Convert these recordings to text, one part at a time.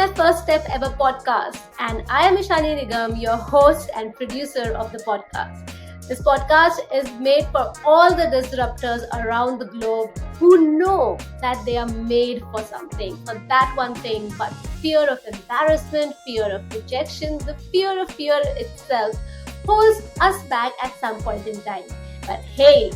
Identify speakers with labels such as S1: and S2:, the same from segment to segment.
S1: my first step ever podcast, and I am Ishani Nigam, your host and producer of the podcast. This podcast is made for all the disruptors around the globe who know that they are made for something, for that one thing, but fear of embarrassment, fear of rejection, the fear of fear itself holds us back at some point in time. But hey,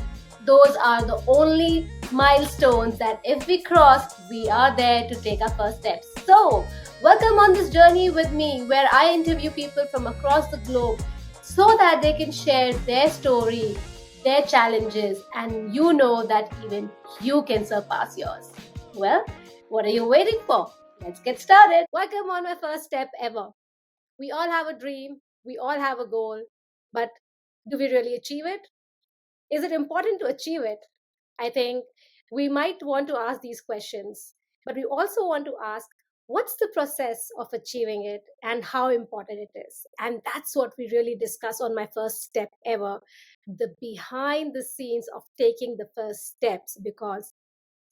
S1: those are the only milestones that if we cross, we are there to take our first steps. So, welcome on this journey with me where I interview people from across the globe so that they can share their story, their challenges, and you know that even you can surpass yours. Well, what are you waiting for? Let's get started. Welcome on my first step ever. We all have a dream, we all have a goal, but do we really achieve it? Is it important to achieve it? I think we might want to ask these questions, but we also want to ask what's the process of achieving it and how important it is. And that's what we really discuss on my first step ever, the behind the scenes of taking the first steps, because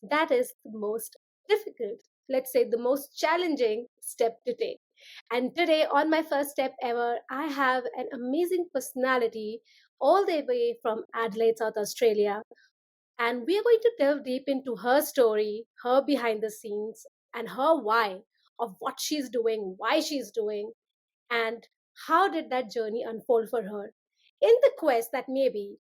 S1: that is the most difficult, let's say the most challenging step to take. And today, on my first step ever, I have an amazing personality all the way from Adelaide, South Australia. And we are going to delve deep into her story, her behind the scenes, and her why of what she's doing, why she's doing, and how did that journey unfold for her in the quest that maybe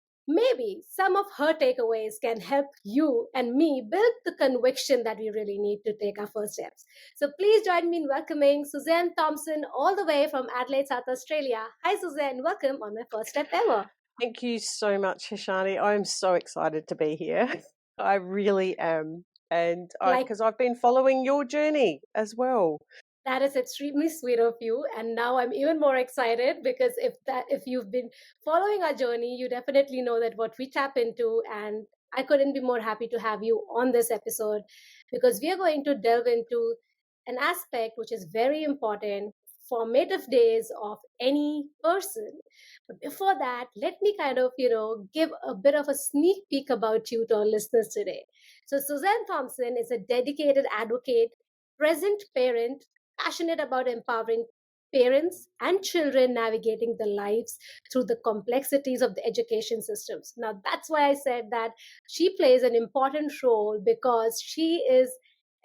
S1: some of her takeaways can help you and me build the conviction that we really need to take our first steps. So please join me in welcoming Suzanne Thompson all the way from Adelaide, South Australia. Hi Suzanne, welcome on my first step ever.
S2: Thank you so much, Hishani. I'm so excited to be here. I really am. And because I've been following your journey as well.
S1: That is extremely sweet of you, and now I'm even more excited because if you've been following our journey, you definitely know that what we tap into, and I couldn't be more happy to have you on this episode because we are going to delve into an aspect which is very important, formative days of any person. But before that, let me kind of give a bit of a sneak peek about you to our listeners today. So Suzanne Thompson is a dedicated advocate, present parent, passionate about empowering parents and children navigating the lives through the complexities of the education systems. Now, that's why I said that she plays an important role because she is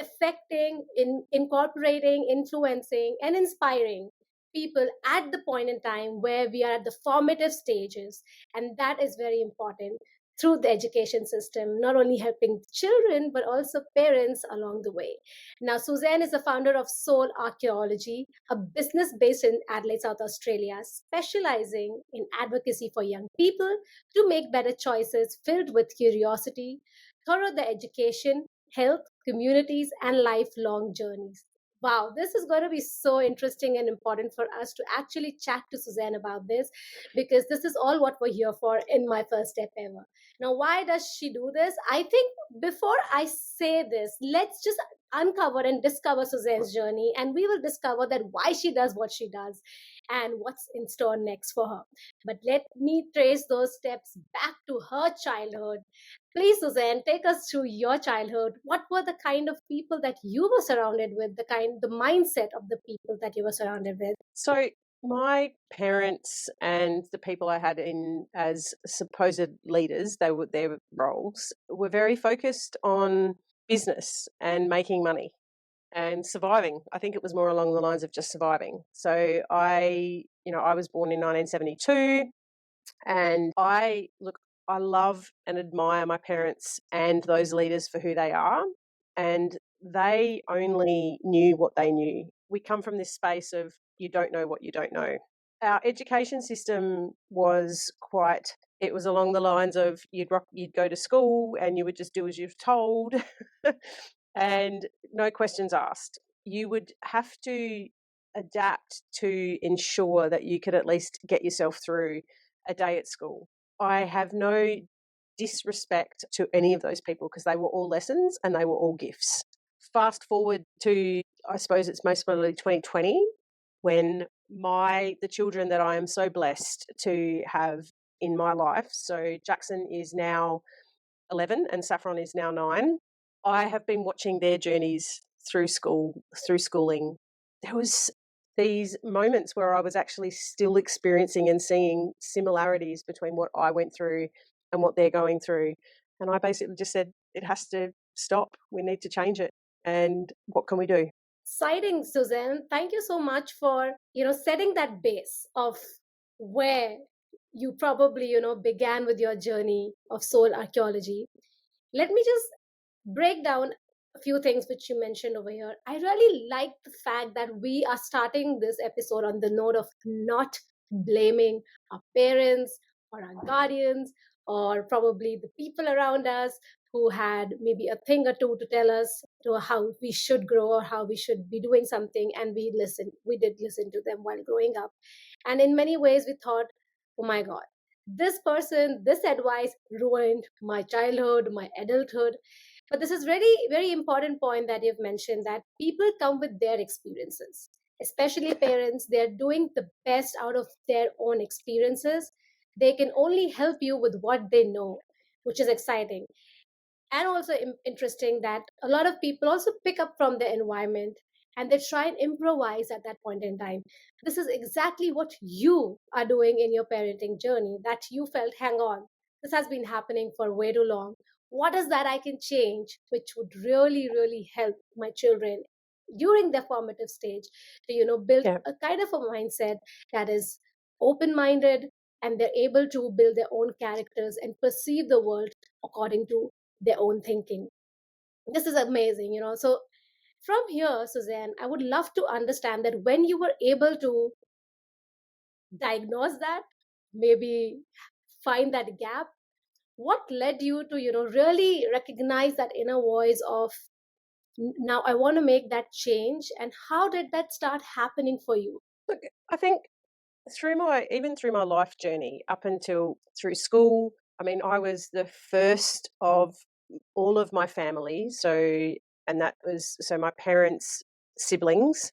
S1: affecting, incorporating, influencing, and inspiring people at the point in time where we are at the formative stages. And that is very important through the education system, not only helping children, but also parents along the way. Now, Suzanne is the founder of Soul Archaeology, a business based in Adelaide, South Australia, specializing in advocacy for young people to make better choices filled with curiosity, thorough the education, health, communities, and lifelong journeys. Wow, this is going to be so interesting and important for us to actually chat to Suzanne about this because this is all what we're here for in my first step ever. Now, why does she do this? I think before I say this, let's just uncover and discover Suzanne's journey, and we will discover that why she does what she does and what's in store next for her. But let me trace those steps back to her childhood. Please, Suzanne, take us through your childhood. What were the kind of people that you were surrounded with, the mindset of the people that you were surrounded with?
S2: So my parents and the people I had in as supposed leaders, their roles, were very focused on business and making money and surviving. I think it was more along the lines of just surviving. So I was born in 1972, and I love and admire my parents and those leaders for who they are, and they only knew what they knew. We come from this space of you don't know what you don't know. Our education system was it was along the lines of you'd go to school and you would just do as you're told and no questions asked. You would have to adapt to ensure that you could at least get yourself through a day at school. I have no disrespect to any of those people because they were all lessons and they were all gifts. Fast forward to, I suppose it's most probably 2020, when the children that I am so blessed to have in my life, so Jackson is now 11 and Saffron is now 9, I have been watching their journeys through schooling there was these moments where I was actually still experiencing and seeing similarities between what I went through and what they're going through. And I basically just said, it has to stop. We need to change it. And what can we do?
S1: Exciting, Suzanne. Thank you so much for, setting that base of where you probably, began with your journey of soul archaeology. Let me just break down a few things which you mentioned over here. I really like the fact that we are starting this episode on the note of not blaming our parents or our guardians or probably the people around us who had maybe a thing or two to tell us to how we should grow or how we should be doing something, and we did listen to them while growing up. And in many ways we thought, oh my god, this advice ruined my childhood, my adulthood. But this is very, very important point that you've mentioned, that people come with their experiences, especially parents. They're doing the best out of their own experiences. They can only help you with what they know, which is exciting. And also interesting that a lot of people also pick up from the environment and they try and improvise at that point in time. This is exactly what you are doing in your parenting journey, that you felt, hang on, this has been happening for way too long. What is that I can change which would really, really help my children during their formative stage to, build
S2: Yeah.
S1: a kind of a mindset that is open minded, and they're able to build their own characters and perceive the world according to their own thinking. This is amazing, So from here, Suzanne, I would love to understand that when you were able to diagnose that, maybe find that gap, what led you to, really recognize that inner voice of, now I want to make that change, and how did that start happening for you?
S2: Look, I think through my life journey up until through school, I mean, I was the first of all of my family. And that was my parents' siblings,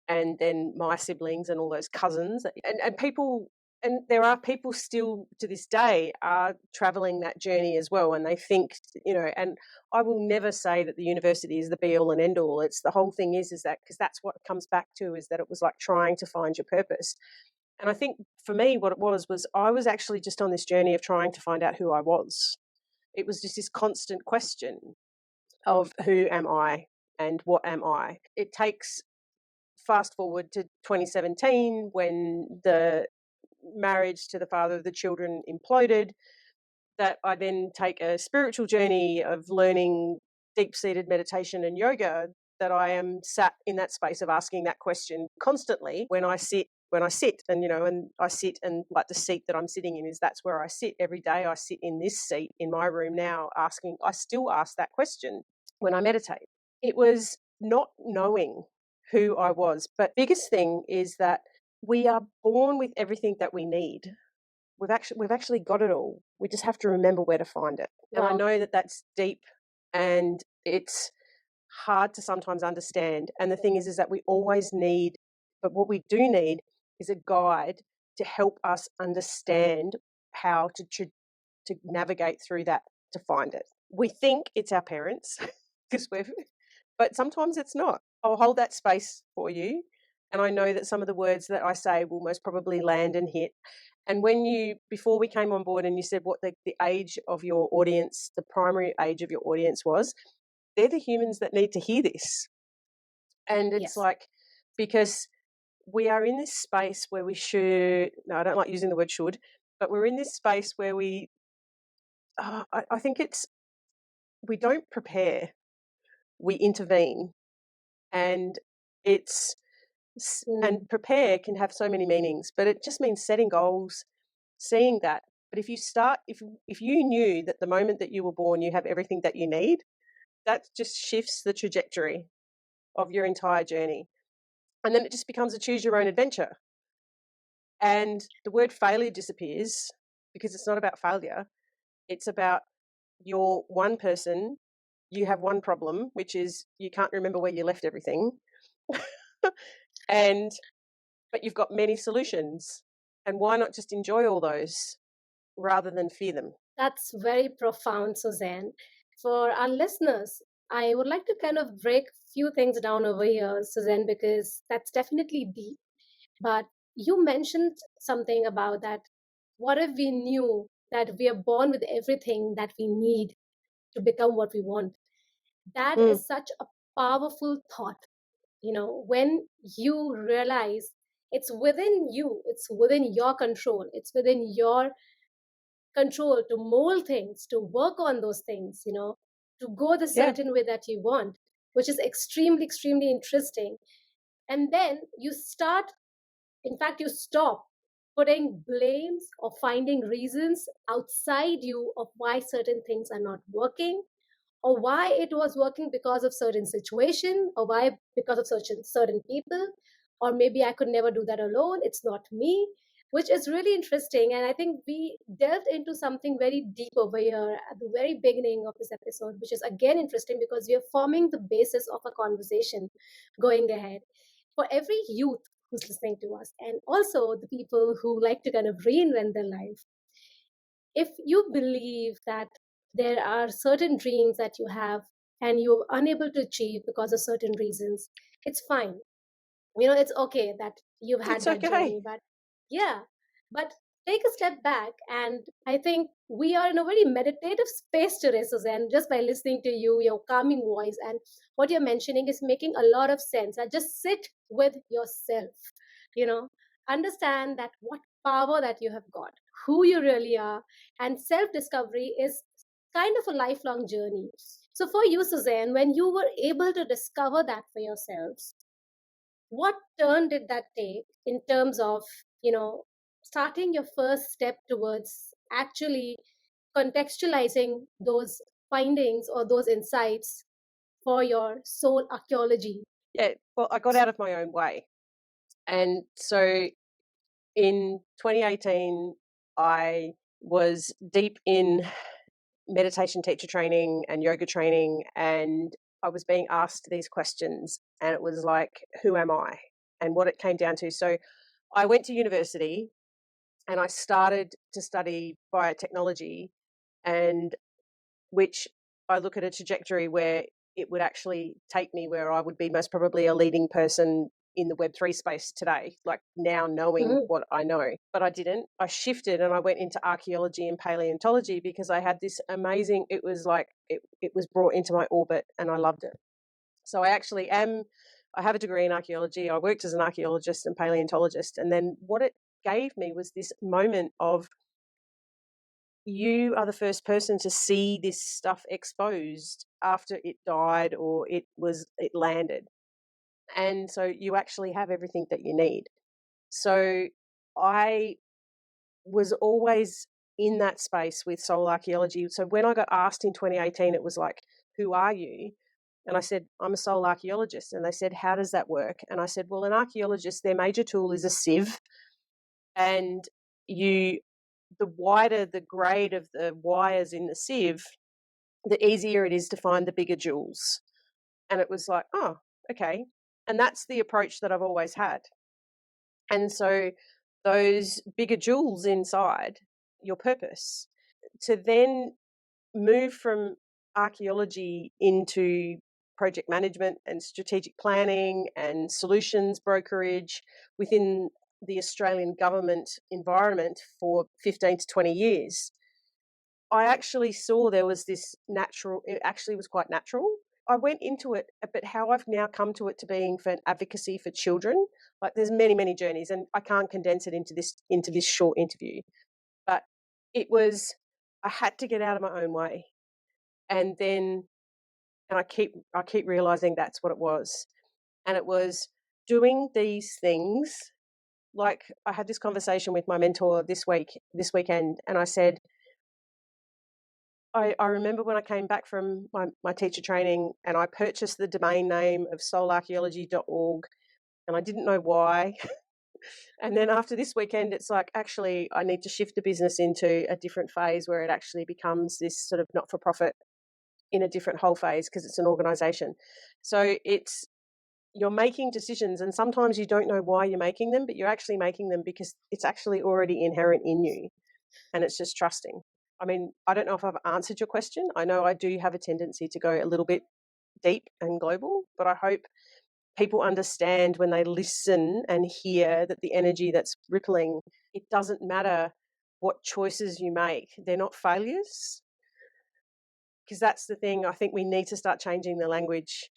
S2: and then my siblings and all those cousins, and people. And there are people still to this day are traveling that journey as well. And they think, and I will never say that the university is the be all and end all. It's the whole thing is that, because that's what it comes back to, is that it was like trying to find your purpose. And I think for me, what it was I was actually just on this journey of trying to find out who I was. It was just this constant question of who am I and what am I? It takes fast forward to 2017 when the marriage to the father of the children imploded, that I then take a spiritual journey of learning deep-seated meditation and yoga, that I am sat in that space of asking that question constantly when I sit and and I sit, and like the seat that I'm sitting in, is that's where I sit every day. I sit in this seat in my room now I still ask that question when I meditate. It was not knowing who I was, but biggest thing is that we are born with everything that we need. We've actually got it all. We just have to remember where to find it. Wow. And I know that that's deep, and it's hard to sometimes understand. And the thing is that we always need, but what we do need is a guide to help us understand how to navigate through that, to find it. We think it's our parents because but sometimes it's not. I'll hold that space for you. And I know that some of the words that I say will most probably land and hit. And before we came on board and you said what the age of your audience, the primary age of your audience was, they're the humans that need to hear this. And it's
S1: Yes.
S2: like, because we are in this space where we should, no, I don't like using the word should, but we're in this space where I think we don't prepare, we intervene. And and prepare can have so many meanings, but it just means setting goals, seeing that. But if you knew that the moment that you were born, you have everything that you need, that just shifts the trajectory of your entire journey. And then it just becomes a choose your own adventure. And the word failure disappears, because it's not about failure. It's about you're one person, you have one problem, which is you can't remember where you left everything. But you've got many solutions. And why not just enjoy all those rather than fear them?
S1: That's very profound, Suzanne. For our listeners, I would like to kind of break few things down over here, Suzanne, because that's definitely deep. But you mentioned something about that. What if we knew that we are born with everything that we need to become what we want? That
S2: Mm,
S1: is such a powerful thought. When you realize it's within you, it's within your control, it's within your control to mold things, to work on those things, to go the
S2: yeah,
S1: certain way that you want, which is extremely, extremely interesting. And then you start, in fact, you stop putting blames or finding reasons outside you of why certain things are not working, or why it was working because of certain situation, or why because of certain people, or maybe I could never do that alone, it's not me, which is really interesting. And I think we delved into something very deep over here at the very beginning of this episode, which is again interesting because we are forming the basis of a conversation going ahead for every youth who's listening to us, and also the people who like to kind of reinvent their life. If you believe that there are certain dreams that you have and you're unable to achieve because of certain reasons, it's fine. It's okay that you've had
S2: it's
S1: that
S2: okay.
S1: journey, but yeah, but take a step back. And I think we are in a very meditative space today, Suzanne, just by listening to you, your calming voice, and what you're mentioning is making a lot of sense. And just sit with yourself, you know understand that what power that you have got, who you really are. And self discovery is kind of a lifelong journey. So for you, Suzanne, when you were able to discover that for yourselves, what turn did that take in terms of starting your first step towards actually contextualizing those findings or those insights for your soul archaeology?
S2: Yeah, well, I got out of my own way. And so in 2018, I was deep in meditation teacher training and yoga training, and I was being asked these questions, and it was like, who am I? And what it came down to. So I went to university and I started to study biotechnology, and which I look at a trajectory where it would actually take me where I would be most probably a leading person in the Web3 space today, like now knowing
S1: Mhm.
S2: what I know. But I didn't. I shifted and I went into archaeology and paleontology because I had this amazing, it was like it was brought into my orbit and I loved it. So I have a degree in archaeology. I worked as an archaeologist and paleontologist. And then what it gave me was this moment of, you are the first person to see this stuff exposed after it died or it landed, and so you actually have everything that you need. So I was always in that space with soul archaeology. So when I got asked in 2018, it was like, who are you? And I said, I'm a soul archaeologist. And they said, how does that work? And I said, well, an archaeologist, their major tool is a sieve, and you the wider the grade of the wires in the sieve, the easier it is to find the bigger jewels. And it was like, oh, okay. And that's the approach that I've always had. And so those bigger jewels inside your purpose, to then move from archaeology into project management and strategic planning and solutions brokerage within the Australian government environment for 15 to 20 years, I actually saw there was this natural, it actually was quite natural. I went into it, but how I've now come to it to being for advocacy for children, like there's many, many journeys, and I can't condense it into this short interview. But it was, I had to get out of my own way. And then and I keep realizing that's what it was. And it was doing these things. Like I had this conversation with my mentor this weekend, and I said, I remember when I came back from my teacher training and I purchased the domain name of soularchaeology.org, and I didn't know why. And then after this weekend, it's like, actually, I need to shift the business into a different phase where it actually becomes this sort of not for profit in a different whole phase because it's an organization. So you're making decisions, and sometimes you don't know why you're making them, but you're actually making them because it's actually already inherent in you, and it's just trusting. I mean, I don't know if I've answered your question. I know I do have a tendency to go a little bit deep and global, but I hope people understand when they listen and hear that the energy that's rippling, it doesn't matter what choices you make, they're not failures. Because that's the thing, I think we need to start changing the language.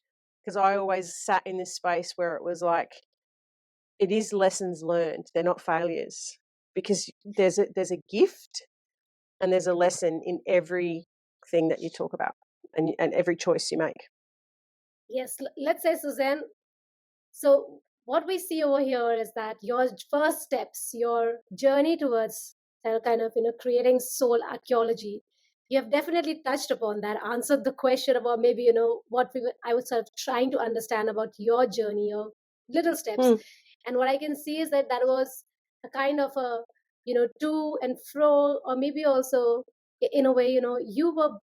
S2: Because I always sat in this space where it was like, it is lessons learned, they're not failures. Because there's a gift and there's a lesson in everything that you talk about and every choice you make.
S1: Yes, let's say, Suzanne, so what we see over here is that your first steps, your journey towards kind of creating soul archaeology, you have definitely touched upon that, answered the question about maybe what I was sort of trying to understand about your journey, your little steps. And what I can see is that was a kind of a to and fro, or maybe also in a way you were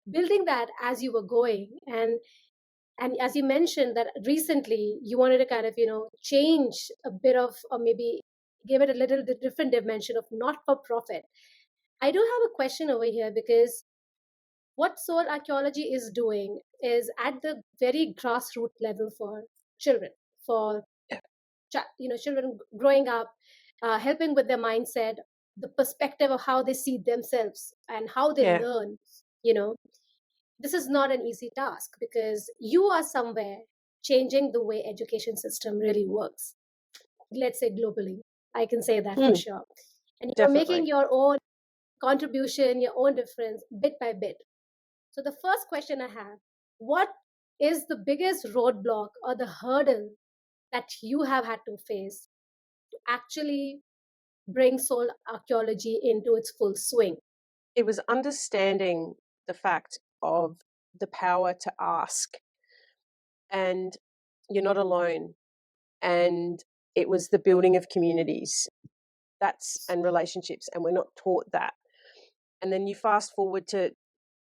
S1: building that as you were going. And as you mentioned that recently you wanted to kind of change a bit of, or maybe give it a little bit different dimension of not for profit. I do have a question over here, because what soul archaeology is doing is at the very grassroots level for children, for children growing up, helping with their mindset, the perspective of how they see themselves and how they
S2: Yeah.
S1: learn. you know this is not an easy task, because you are somewhere changing the way education system really works, let's say globally. I can say that for sure. And you're making
S2: Definitely.
S1: your own contribution, your own difference, bit by bit. So the first question I have, what is the biggest roadblock or the hurdle that you have had to face to actually bring soul archaeology into its full swing?
S2: It was understanding the fact of the power to ask, and you're not alone. And it was the building of communities, and relationships, and we're not taught that. And then you fast forward to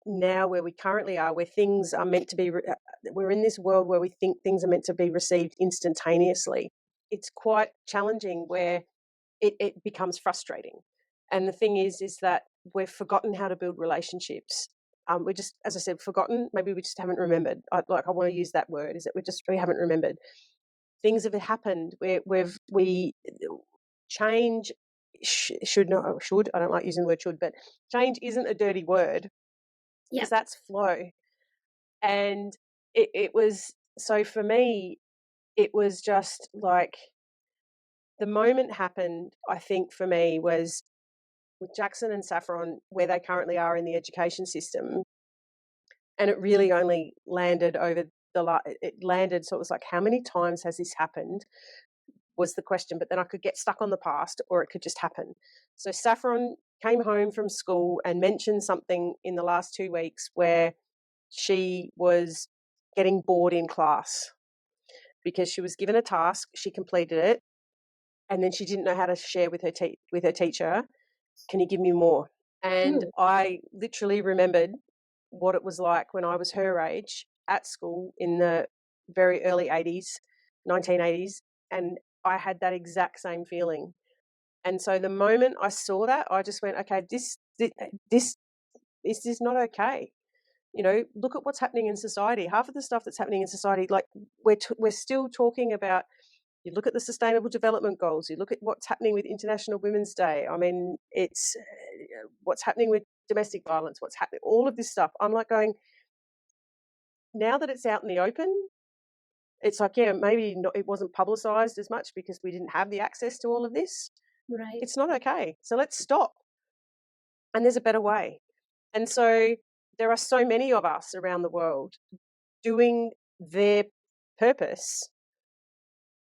S2: now where we currently are, where things are meant to be, we're in this world where we think things are meant to be received instantaneously. It's quite challenging, where it becomes frustrating. And the thing is that we've forgotten how to build relationships. We just, as I said, forgotten. Maybe we just haven't remembered. I want to use that word. Is that we haven't remembered. Things have happened where we change should not should. I don't like using the word should, but change isn't a dirty word, because that's flow. And it was, so for me, it was just like the moment happened, I think for me, was with Jackson and Saffron, where they currently are in the education system. And it really only landed it landed, so it was like, how many times has this happened, was the question. But then I could get stuck on the past, or it could just happen. So Saffron came home from school and mentioned something in the last 2 weeks where she was getting bored in class because she was given a task, she completed it, and then she didn't know how to share with her teacher. Can you give me more? And I literally remembered what it was like when I was her age at school in the very early 80s, 1980s, and I had that exact same feeling. And so the moment I saw that, I just went, okay, this is not okay. Look at what's happening in society. Half of the stuff that's happening in society, like we're still talking about. You look at the Sustainable Development Goals. You look at what's happening with International Women's Day. I mean, it's what's happening with domestic violence. What's happening? All of this stuff. I'm like going, now that it's out in the open, it's like, yeah, maybe it wasn't publicised as much because we didn't have the access to all of this.
S1: Right.
S2: It's not okay. So let's stop. And there's a better way. And so there are so many of us around the world doing their purpose.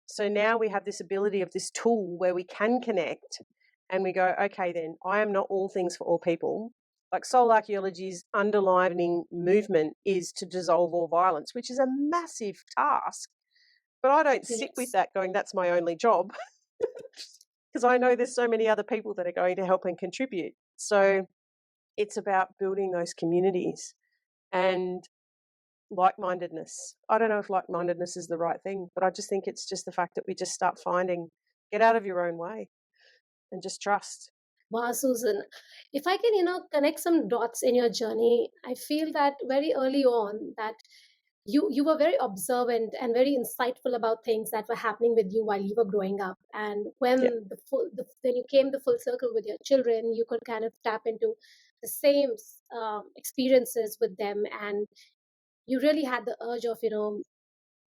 S2: So now we have this ability of this tool where we can connect and we go, okay, then I am not all things for all people. Like Soul Archaeology's underlining movement is to dissolve all violence, which is a massive task. But I don't sit with that going, that's my only job, because I know there's so many other people that are going to help and contribute. So it's about building those communities and like-mindedness. I don't know if like-mindedness is the right thing, but I just think it's just the fact that we just start finding, get out of your own way and just trust.
S1: Wow, Susan, if I can, connect some dots in your journey, I feel that very early on that you were very observant and very insightful about things that were happening with you while you were growing up. And
S2: Yeah,
S1: when you came the full circle with your children, you could kind of tap into the same experiences with them, and you really had the urge of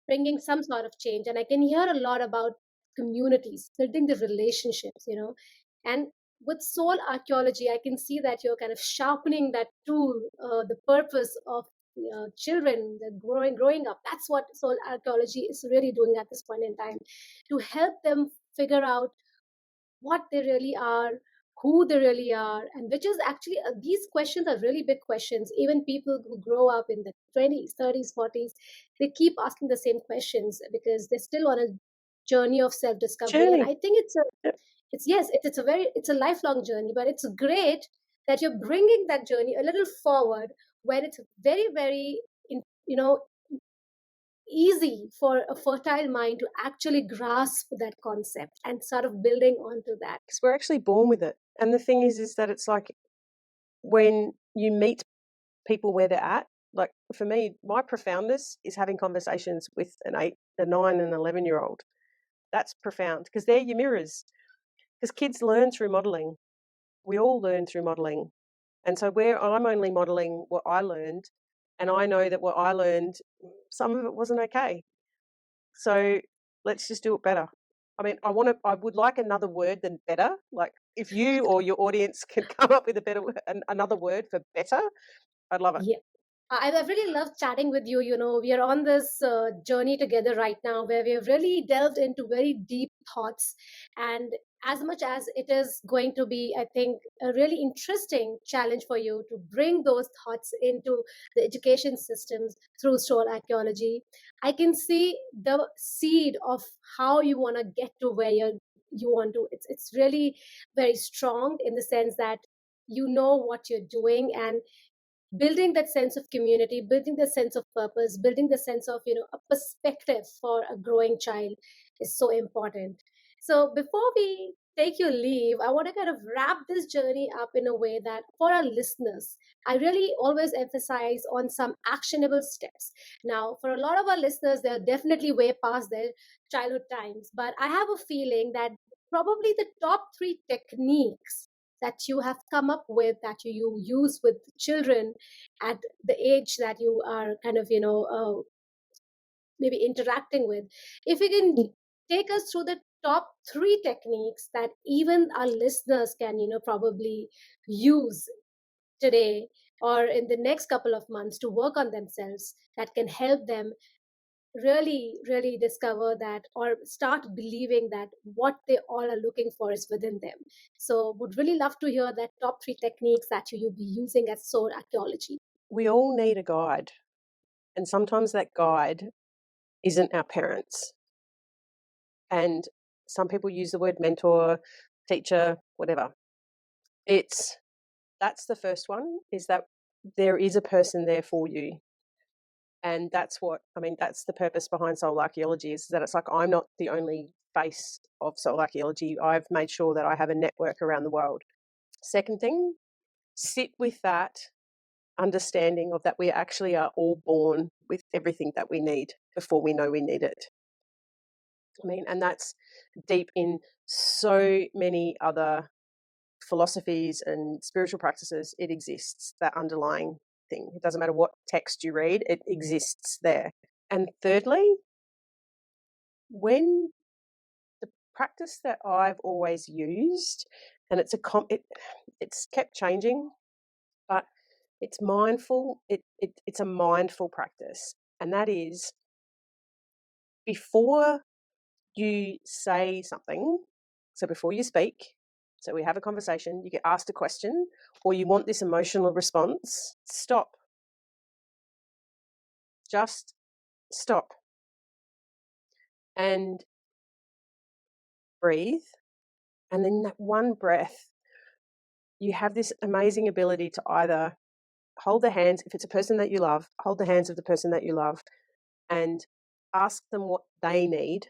S1: bringing some sort of change. And I can hear a lot about communities building the relationships, and with soul archaeology, I can see that you're kind of sharpening that tool, the purpose of children, the growing up. That's what soul archaeology is really doing at this point in time, to help them figure out what they really are, who they really are, and which is actually, these questions are really big questions. Even people who grow up in the 20s, 30s, 40s, they keep asking the same questions because they're still on a journey of self discovery. And
S2: journey.
S1: I think
S2: Yeah.
S1: it's a lifelong journey, but it's great that you're bringing that journey a little forward, where it's very, very, you know, easy for a fertile mind to actually grasp that concept and sort of building onto that.
S2: Because we're actually born with it. And the thing is that it's like when you meet people where they're at, like for me, my profoundness is having conversations with an 8, a 9, and 11-year-old. That's profound because they're your mirrors. Because kids learn through modelling. We all learn through modelling. And so where I'm only modelling what I learned, and I know that what I learned, some of it wasn't okay. So let's just do it better. I mean, I would like another word than better. Like if you or your audience can come up with a better another word for better, I'd love it.
S1: Yeah. I really love chatting with you. We are on this journey together right now where we have really delved into very deep thoughts. And as much as it is going to be, I think, a really interesting challenge for you to bring those thoughts into the education systems through soul archaeology, I can see the seed of how you want to get to where you want to. It's really very strong in the sense that you know what you're doing, and building that sense of community, building the sense of purpose, building the sense of a perspective for a growing child is so important. So before we take your leave, I want to kind of wrap this journey up in a way that for our listeners, I really always emphasize on some actionable steps. Now, for a lot of our listeners, they're definitely way past their childhood times, but I have a feeling that probably the top three techniques that you have come up with, that you use with children at the age that you are kind of maybe interacting with, if you can take us through the top three techniques that even our listeners can probably use today or in the next couple of months to work on themselves, that can help them really, really discover that or start believing that what they all are looking for is within them. So would really love to hear that top three techniques that you'll be using as soul archaeology.
S2: We all need a guide, and sometimes that guide isn't our parents. And some people use the word mentor, teacher, whatever. That's the first one, is that there is a person there for you. And that's the purpose behind soul archaeology, is that it's like I'm not the only face of soul archaeology. I've made sure that I have a network around the world. Second thing, sit with that understanding of that we actually are all born with everything that we need before we know we need it. And that's deep in so many other philosophies and spiritual practices. It exists, that underlying thing. It doesn't matter what text you read, it exists there. And thirdly, when the practice that I've always used, and it's kept changing, but it's mindful. It's a mindful practice, and that is before you say something. So before you speak, so we have a conversation, you get asked a question, or you want this emotional response. Stop. Just stop and breathe. And then that one breath, you have this amazing ability to either hold the hands, if it's a person that you love, hold the hands of the person that you love and ask them what they need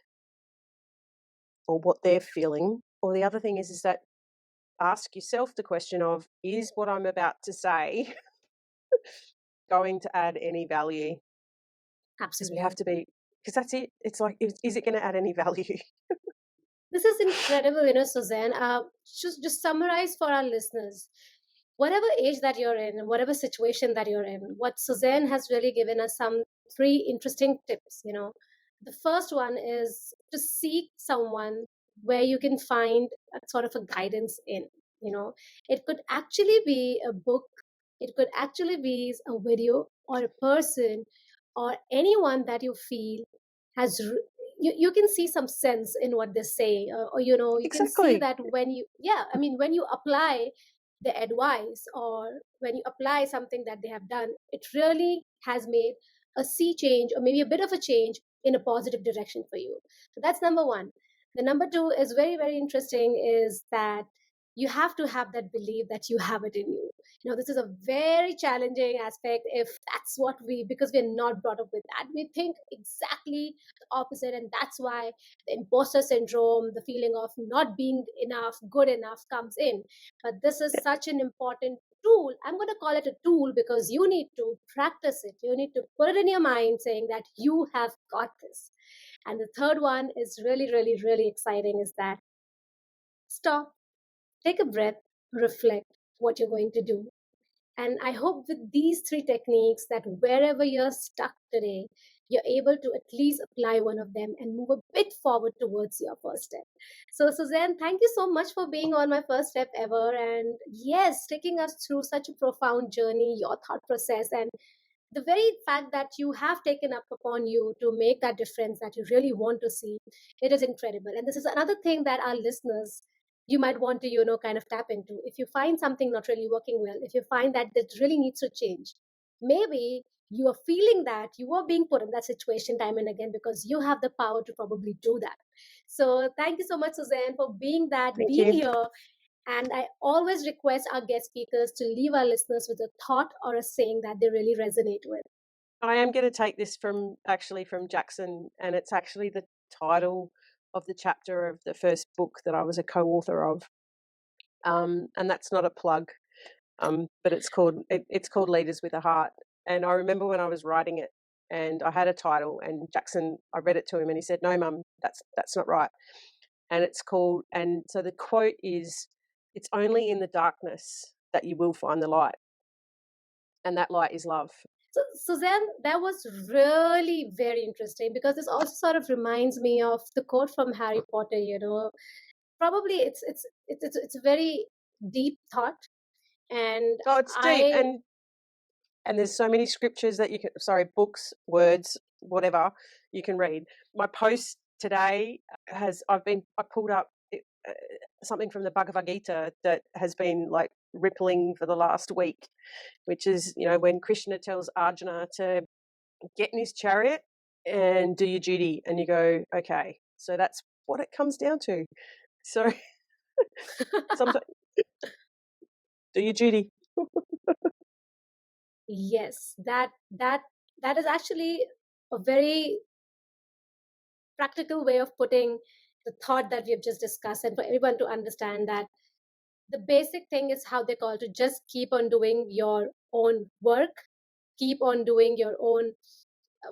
S2: or what they're feeling. Or the other thing is that ask yourself the question of, is what I'm about to say going to add any value? because we
S1: Absolutely.
S2: have to be, because that's it. It's like, is it going to add any value?
S1: This is incredible, Suzanne. Just summarize for our listeners. Whatever age that you're in, whatever situation that you're in, what Suzanne has really given us some three interesting tips. The first one is to seek someone where you can find a sort of a guidance in. You know, it could actually be a book, it could actually be a video or a person or anyone that you feel has you can see some sense in what they say, or you can see
S2: Exactly.
S1: that when you, yeah, I mean, when you apply the advice or when you apply something that they have done, it really has made a sea change or maybe a bit of a change in a positive direction for you. So that's number one. The number two is very, very interesting, is that you have to have that belief that you have it in you. This is a very challenging aspect if that's what we, because we're not brought up with that, we think exactly the opposite, and that's why the imposter syndrome, the feeling of not being enough, good enough, comes in. But this is such an important tool. I'm going to call it a tool because you need to practice it. You need to put it in your mind saying that you have got this. And the third one is really, really, really exciting, is that stop, take a breath, reflect what you're going to do. And I hope with these three techniques that wherever you're stuck today, you're able to at least apply one of them and move a bit forward towards your first step. So, Suzanne, thank you so much for being on my first step ever. And yes, taking us through such a profound journey, your thought process, and the very fact that you have taken up upon you to make that difference that you really want to see, it is incredible. And this is another thing that our listeners, you might want to kind of tap into. If you find something not really working well, if you find that it really needs to change, maybe you are feeling that you are being put in that situation time and again, because you have the power to probably do that. So thank you so much, Suzanne, for being
S2: Thank
S1: being
S2: you.
S1: here. And I always request our guest speakers to leave our listeners with a thought or a saying that they really resonate with.
S2: I am going to take this from Jackson, and it's actually the title of the chapter of the first book that I was a co-author of. And that's not a plug, but it's called Leaders with a Heart. And I remember when I was writing it, and I had a title, and Jackson, I read it to him, and he said, "No, Mum, that's not right." And it's called, and so the quote is, "It's only in the darkness that you will find the light, and that light is love."
S1: So, Suzanne, that was really very interesting, because this also sort of reminds me of the quote from Harry Potter. Probably it's a very deep thought, and
S2: Oh, it's deep,
S1: I
S2: and there's so many scriptures that books, words, whatever you can read. My post today I pulled up something from the Bhagavad Gita that has been like rippling for the last week, which is, when Krishna tells Arjuna to get in his chariot and do your duty, and you go, okay, so that's what it comes down to. So sometimes do your duty.
S1: yes, that is actually a very practical way of putting the thought that we have just discussed, and for everyone to understand that the basic thing is how they call to just keep on doing your own work, keep on doing your own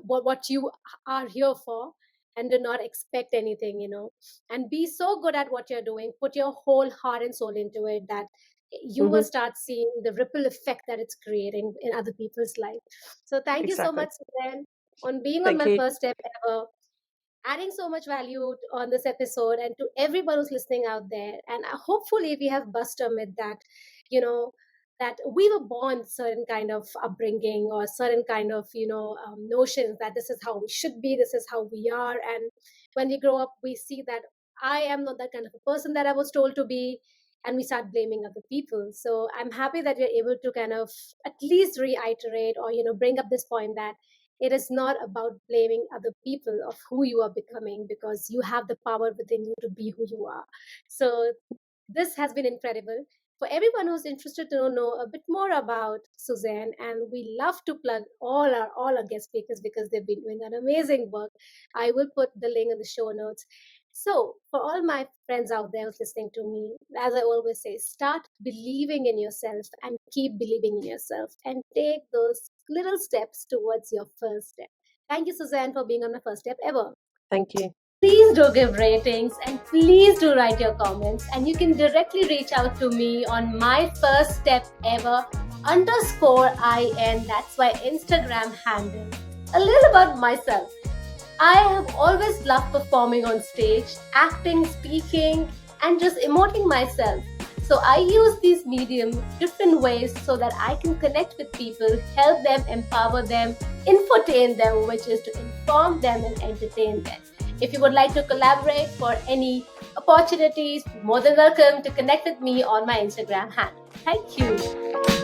S1: what you are here for, and do not expect anything, and be so good at what you're doing, put your whole heart and soul into it, that you will
S2: Hmm.
S1: start seeing the ripple effect that it's creating in other people's life. So thank you so
S2: Exactly.
S1: much, Suzanne, on being on
S2: Thank
S1: my
S2: you.
S1: first step ever, adding so much value on this episode, and to everyone who's listening out there. And hopefully we have bust a myth that, you know, that we were born certain kind of upbringing or certain kind of, notions that this is how we should be, this is how we are. And when we grow up, we see that I am not that kind of a person that I was told to be. And we start blaming other people. So I'm happy that we're able to kind of at least reiterate or, bring up this point that it is not about blaming other people of who you are becoming, because you have the power within you to be who you are. So this has been incredible. For everyone who's interested to know a bit more about Suzanne, and we love to plug all our guest speakers because they've been doing an amazing work, I will put the link in the show notes. So, for all my friends out there who's listening to me, as I always say, start believing in yourself and keep believing in yourself, and take those little steps towards your first step. Thank you, Suzanne, for being on my first step ever.
S2: Thank you.
S1: Please do give ratings and please do write your comments. And you can directly reach out to me on my first step ever _IN. That's my Instagram handle. A little about myself. I have always loved performing on stage, acting, speaking, and just emoting myself. So I use these mediums different ways so that I can connect with people, help them, empower them, infotain them, which is to inform them and entertain them. If you would like to collaborate for any opportunities, more than welcome to connect with me on my Instagram handle. Thank you.